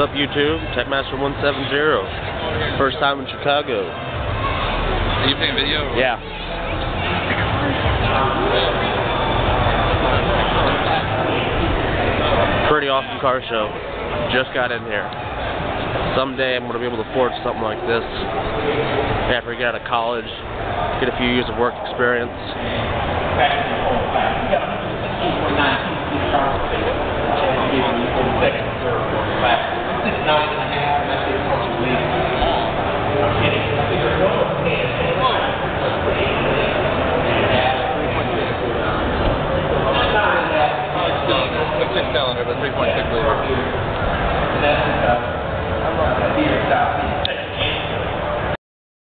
What's up, YouTube? Techmaster170. First time in Chicago. Are you playing video? Or? Yeah. Pretty awesome car show. Just got in here. Someday I'm going to be able to afford something like this. After I get out of college, get a few years of work experience.